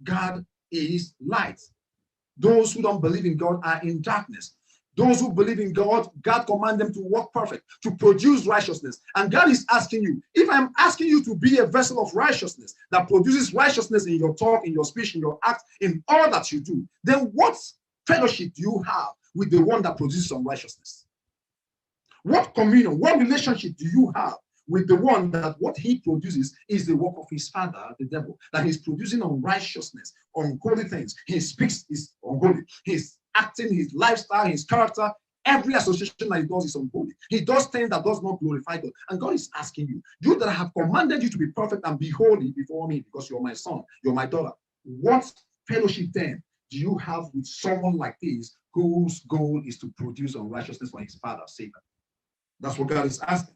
God is light. Those who don't believe in God are in darkness. Those who believe in God, God commands them to walk perfect, to produce righteousness. And God is asking you, if I'm asking you to be a vessel of righteousness that produces righteousness in your talk, in your speech, in your act, in all that you do, then what fellowship do you have with the one that produces unrighteousness? What communion, what relationship do you have with the one that what he produces is the work of his father, the devil, that he's producing unrighteousness, unholy things. He speaks is unholy. He's acting, his lifestyle, his character, every association that he does is unholy. He does things that does not glorify God. And God is asking you, you that I have commanded you to be perfect and be holy before me because you're my son, you're my daughter. What fellowship then do you have with someone like this whose goal is to produce unrighteousness for his father, Satan? That's what God is asking.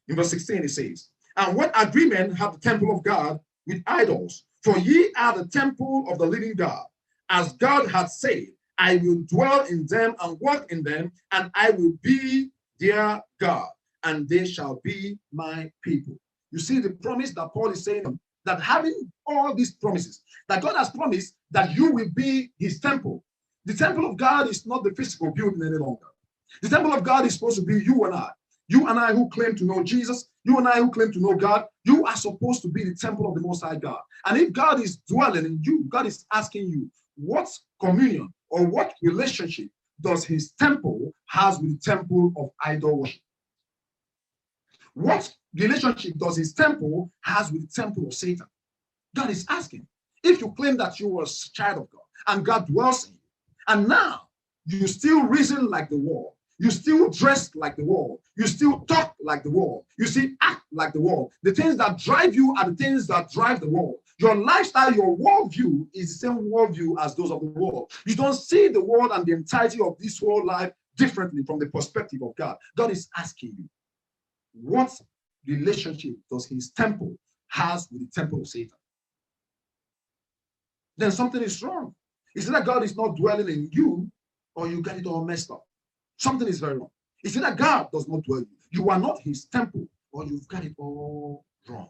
In verse 16, it says, and what agreement hath the temple of God with idols? For ye are the temple of the living God. As God hath said, I will dwell in them and walk in them, and I will be their God, and they shall be my people. You see the promise that Paul is saying, that having all these promises, that God has promised that you will be his temple. The temple of God is not the physical building any longer. The temple of God is supposed to be you and I. You and I who claim to know Jesus, you and I who claim to know God, you are supposed to be the temple of the Most High God. And if God is dwelling in you, God is asking you, what communion or what relationship does his temple has with the temple of idol worship? What relationship does his temple has with the temple of Satan? God is asking. If you claim that you are a child of God and God dwells in you, and now you still reason like the world, you still dress like the world, you still talk like the world, you still act like the world, the things that drive you are the things that drive the world. Your lifestyle, your worldview is the same worldview as those of the world. You don't see the world and the entirety of this world life differently from the perspective of God. God is asking you, what relationship does his temple has with the temple of Satan? Then something is wrong. It's that God is not dwelling in you, or you get it all messed up. Something is very wrong. It's that God does not dwell in you. You are not his temple, or you've got it all wrong.